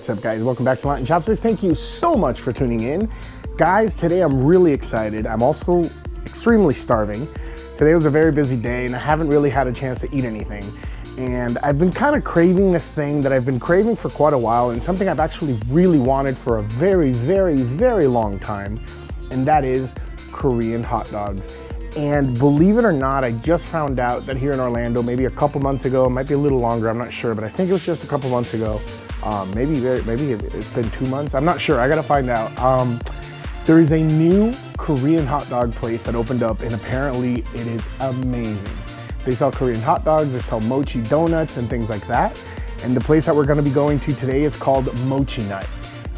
What's up, guys? Welcome back to Latin Chopsticks. Thank you so much for tuning in. Guys, today I'm really excited. I'm also extremely starving. Today was a very busy day and I haven't really had a chance to eat anything. And I've been kind of craving this thing that I've been craving for quite a while, and something I've actually really wanted for a very, very, very long time, and that is Korean hot dogs. And believe it or not, I just found out that here in Orlando, maybe a couple months ago, it might be a little longer, I'm not sure, but I think it was just a couple months ago. Maybe it's been 2 months, I'm not sure, I gotta find out. There is a new Korean hot dog place that opened up, and apparently it is amazing. They sell Korean hot dogs, they sell mochi donuts and things like that. And the place that we're gonna be going to today is called Mochinut.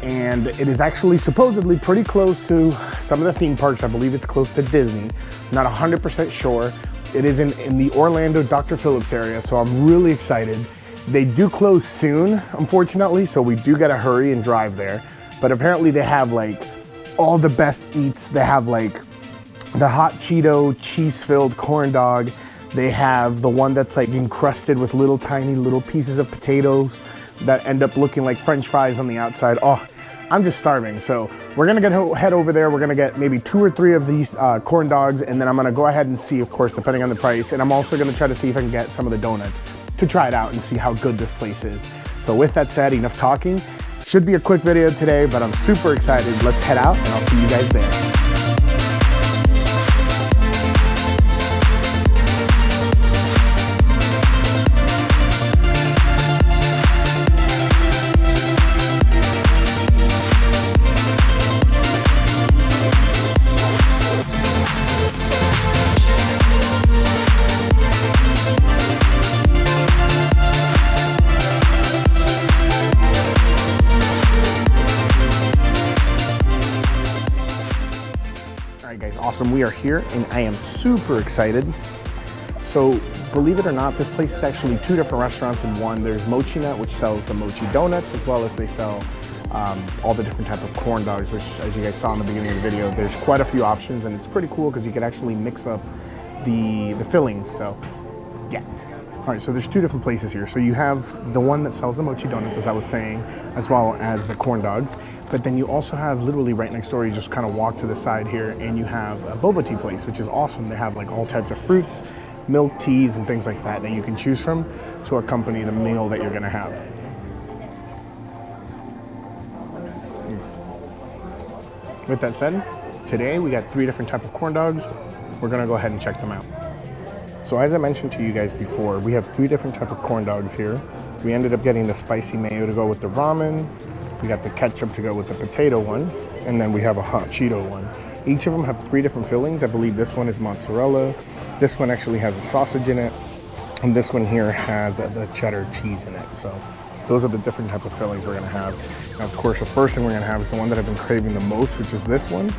And it is actually supposedly pretty close to some of the theme parks. I believe it's close to Disney. Not 100% sure. It is in the Orlando Dr. Phillips area, so I'm really excited. They do close soon, unfortunately, so we do gotta hurry and drive there. But apparently they have like all the best eats. They have like the hot Cheeto cheese-filled corn dog. They have the one that's like encrusted with little tiny little pieces of potatoes that end up looking like French fries on the outside. Oh, I'm just starving. So we're gonna head over there. We're gonna get maybe 2 or 3 of these corn dogs, and then I'm gonna go ahead and see, of course, depending on the price. And I'm also gonna try to see if I can get some of the donuts to try it out and see how good this place is. So with that said, enough talking. Should be a quick video today, but I'm super excited. Let's head out and I'll see you guys there. Awesome, we are here and I am super excited. So believe it or not, this place is actually 2 different restaurants in one. There's Mochinut, which sells the mochi donuts, as well as they sell all the different type of corn dogs, which, as you guys saw in the beginning of the video, there's quite a few options, and it's pretty cool because you can actually mix up the fillings. So yeah. All right, so there's 2 different places here. So you have the one that sells the mochi donuts, as I was saying, as well as the corn dogs. But then you also have literally right next door, you just kind of walk to the side here and you have a boba tea place, which is awesome. They have like all types of fruits, milk teas, and things like that that you can choose from to accompany the meal that you're gonna have. With that said, today we got 3 different types of corn dogs. We're gonna go ahead and check them out. So as I mentioned to you guys before, we have 3 different types of corn dogs here. We ended up getting the spicy mayo to go with the ramen. We got the ketchup to go with the potato one. And then we have a hot Cheeto one. Each of them have 3 different fillings. I believe this one is mozzarella. This one actually has a sausage in it. And this one here has the cheddar cheese in it. So those are the different type of fillings we're gonna have. Now, of course, the first thing we're gonna have is the one that I've been craving the most, which is this one,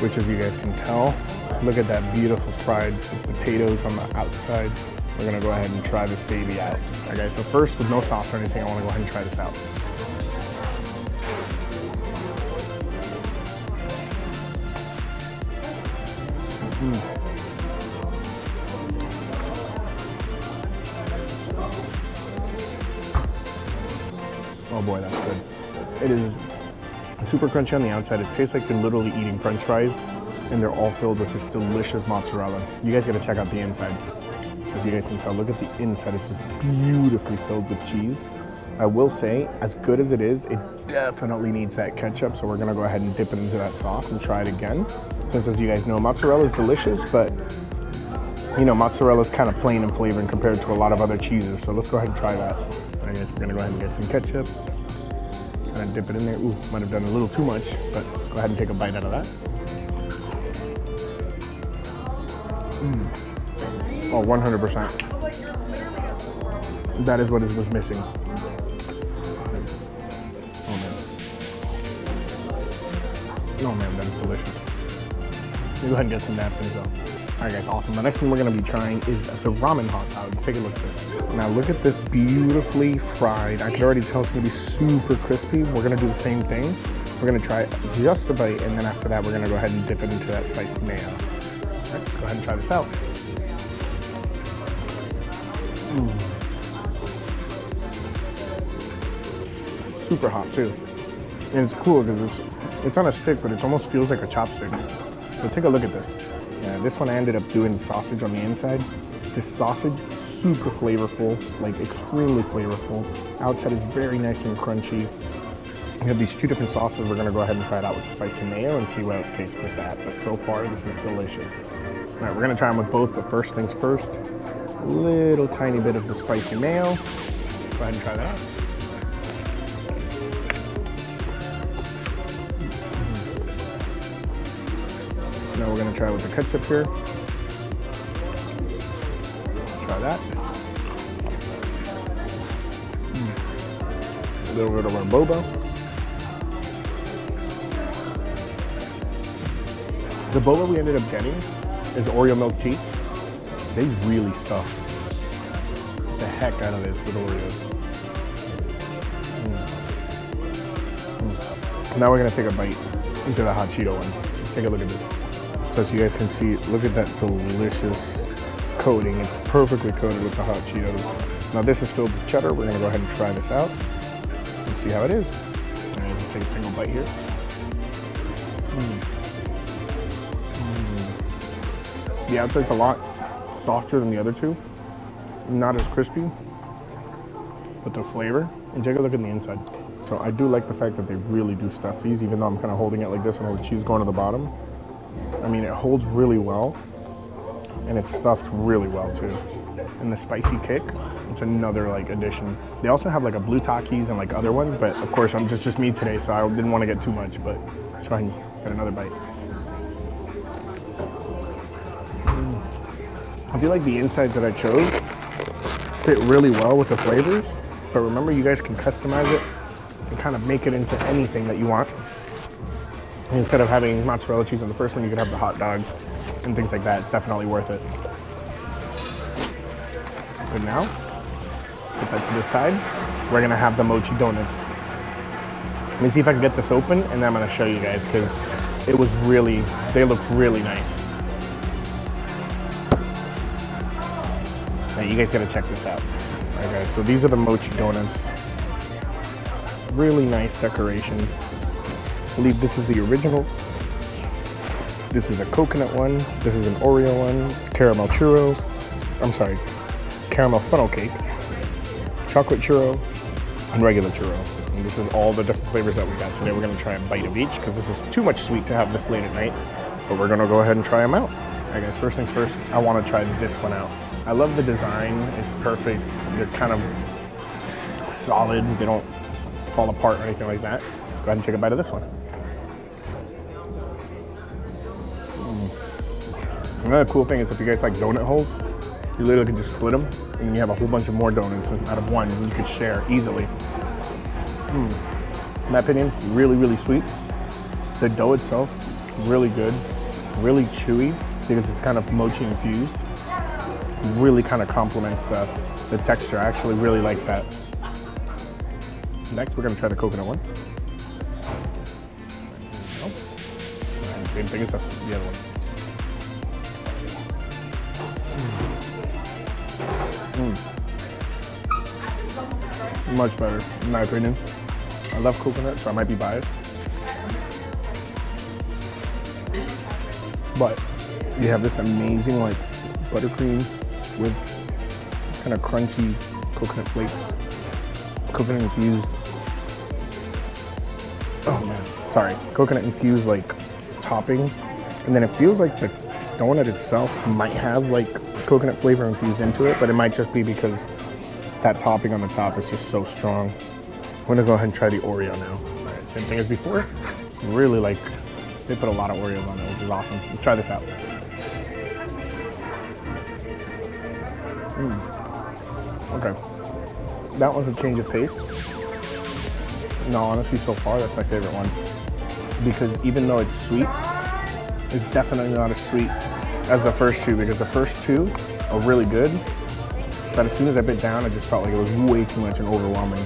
which, as you guys can tell, look at that beautiful fried potatoes on the outside. We're gonna go ahead and try this baby out. All right, guys, so first, with no sauce or anything, I wanna go ahead and try this out. Oh boy, that's good. It is super crunchy on the outside. It tastes like you're literally eating French fries, and they're all filled with this delicious mozzarella. You guys gotta check out the inside. So as you guys can tell, look at the inside. It's just beautifully filled with cheese. I will say, as good as it is, it definitely needs that ketchup, so we're gonna go ahead and dip it into that sauce and try it again. Since, as you guys know, mozzarella is delicious, but you know, mozzarella is kind of plain in flavor compared to a lot of other cheeses, so let's go ahead and try that. All right, guys, we're gonna go ahead and get some ketchup and dip it in there. Ooh, might have done a little too much, but let's go ahead and take a bite out of that. Oh, 100%. That is what was missing. Oh man, that is delicious. Let me go ahead and get some napkins though. All right, guys, awesome. The next one we're gonna be trying is the ramen hot dog. Take a look at this. Now look at this beautifully fried. I can already tell it's gonna be super crispy. We're gonna do the same thing. We're gonna try just a bite, and then after that, we're gonna go ahead and dip it into that spicy mayo. All right, let's go ahead and try this out. super hot too. And it's cool because it's on a stick, but it almost feels like a chopstick. But take a look at this. Yeah, this one I ended up doing sausage on the inside. This sausage, super flavorful, like extremely flavorful. Outside is very nice and crunchy. We have these two different sauces. We're gonna go ahead and try it out with the spicy mayo and see what it tastes with that. But so far, this is delicious. All right, we're gonna try them with both, but first things first, a little tiny bit of the spicy mayo. Go ahead and try that out. Now we're gonna try with the ketchup here. Try that. A little bit of our boba. The boba we ended up getting is Oreo milk tea. They really stuff the heck out of this with Oreos. Now we're gonna take a bite into the hot Cheeto one. Take a look at this. So as you guys can see, look at that delicious coating. It's perfectly coated with the hot Cheetos. Now this is filled with cheddar. We're gonna go ahead and try this out and see how it is. All right, let's take a single bite here. The outside's a lot softer than the other two. Not as crispy, but the flavor. And take a look at the inside. So I do like the fact that they really do stuff these, even though I'm kind of holding it like this and all the cheese going to the bottom. I mean, it holds really well, and it's stuffed really well too. And the spicy kick, it's another like addition. They also have like a blue Takis and like other ones, but of course I'm just me today, so I didn't want to get too much, but let's go ahead and get another bite. I feel like the insides that I chose fit really well with the flavors, but remember, you guys can customize it and kind of make it into anything that you want. And instead of having mozzarella cheese on the first one, you could have the hot dog and things like that. It's definitely worth it. But now, let's put that to the side. We're gonna have the mochi donuts. Let me see if I can get this open, and then I'm gonna show you guys, because they look really nice. Now you guys gotta check this out. All right, guys, so these are the mochi donuts. Really nice decoration. I believe this is the original. This is a coconut one. This is an Oreo one. Caramel churro. I'm sorry, caramel funnel cake. Chocolate churro and regular churro. And this is all the different flavors that we got today. We're gonna try a bite of each because this is too much sweet to have this late at night. But we're gonna go ahead and try them out. All right, guys, first things first, I wanna try this one out. I love the design, it's perfect. They're kind of solid, they don't fall apart or anything like that. Let's go ahead and take a bite of this one. Another cool thing is if you guys like donut holes, you literally can just split them and then you have a whole bunch of more donuts out of one you could share easily. In my opinion, really, really sweet. The dough itself, really good, really chewy because it's kind of mochi infused. Really kind of complements the texture. I actually really like that. Next, we're gonna try the coconut one. And same thing as the other one. Much better, in my opinion. I love coconut, so I might be biased. But you have this amazing like buttercream with kind of crunchy coconut flakes, coconut infused. Oh man, sorry, coconut infused like topping, and then it feels like the donut itself might have like coconut flavor infused into it, but it might just be because that topping on the top is just so strong. I'm gonna go ahead and try the Oreo now. All right, same thing as before. Really like, they put a lot of Oreos on it, which is awesome. Let's try this out. Okay, that was a change of pace. No, honestly, so far, that's my favorite one. Because even though it's sweet, it's definitely not as sweet as the first two, because the first two are really good, but as soon as I bit down, I just felt like it was way too much and overwhelming.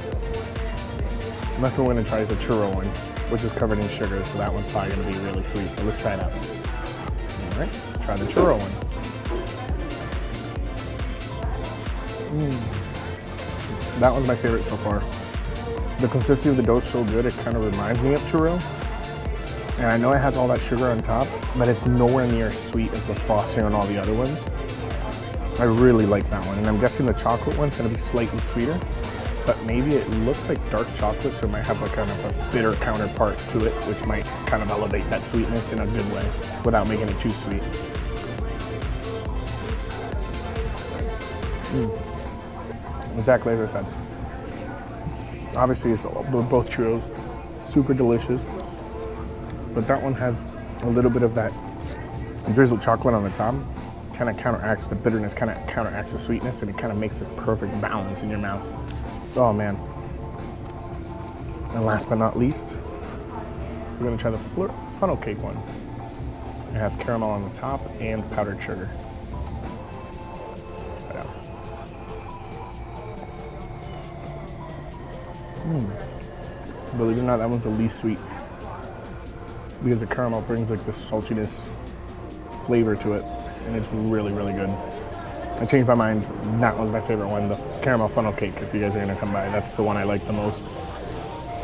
Next one we're gonna try is a churro one, which is covered in sugar, so that one's probably gonna be really sweet, but let's try it out. All right, let's try the churro one. That one's my favorite so far. The consistency of the dough is so good, it kind of reminds me of churro. And I know it has all that sugar on top, but it's nowhere near as sweet as the frosting on all the other ones. I really like that one, and I'm guessing the chocolate one's gonna be slightly sweeter, but maybe it looks like dark chocolate, so it might have like kind of a bitter counterpart to it, which might kind of elevate that sweetness in a good way without making it too sweet. Exactly as I said. Obviously, it's both churros, super delicious, but that one has a little bit of that drizzled chocolate on the top. Kind of counteracts the bitterness, kind of counteracts the sweetness, and it kind of makes this perfect balance in your mouth. Oh man. And last but not least, we're gonna try the funnel cake one. It has caramel on the top and powdered sugar. Try it out. Believe it or not, that one's the least sweet, because the caramel brings like this saltiness flavor to it, and it's really, really good. I changed my mind. That was my favorite one, the caramel funnel cake. If you guys are gonna come by, that's the one I like the most.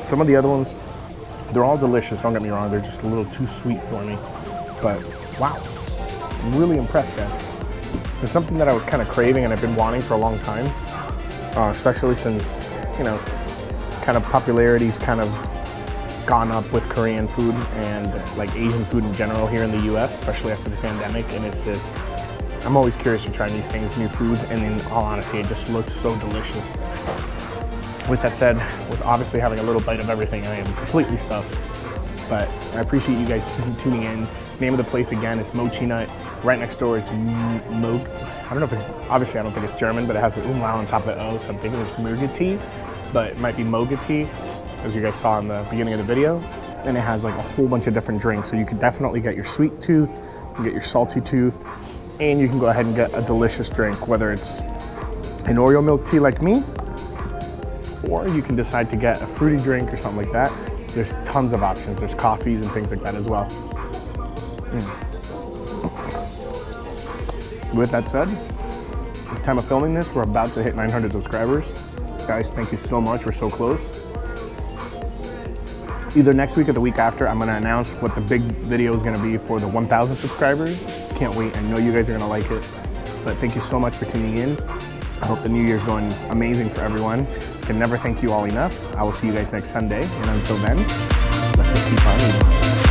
Some of the other ones, they're all delicious, don't get me wrong, they're just a little too sweet for me. But wow, I'm really impressed, guys. It's something that I was kind of craving and I've been wanting for a long time, especially since, you know, kind of popularity's kind of gone up with Korean food and like Asian food in general here in the US, especially after the pandemic. And it's just, I'm always curious to try new things, new foods, and in all honesty, it just looks so delicious. With that said, with obviously having a little bite of everything, I am completely stuffed. But I appreciate you guys tuning in. Name of the place again is Mochinut. Right next door, it's I don't know if it's, obviously I don't think it's German, but it has an umlaut on top of the O, so I'm thinking it's Mugati, but it might be Mogati, as you guys saw in the beginning of the video. And it has like a whole bunch of different drinks, so you can definitely get your sweet tooth, you can get your salty tooth, and you can go ahead and get a delicious drink, whether it's an Oreo milk tea like me, or you can decide to get a fruity drink or something like that. There's tons of options. There's coffees and things like that as well. With that said, at the time of filming this, we're about to hit 900 subscribers. Guys, thank you so much. We're so close. Either next week or the week after, I'm gonna announce what the big video is gonna be for the 1,000 subscribers. Can't wait. I know you guys are gonna like it. But thank you so much for tuning in. I hope the new year's going amazing for everyone. Can never thank you all enough. I will see you guys next Sunday. And until then, let's just keep on eating.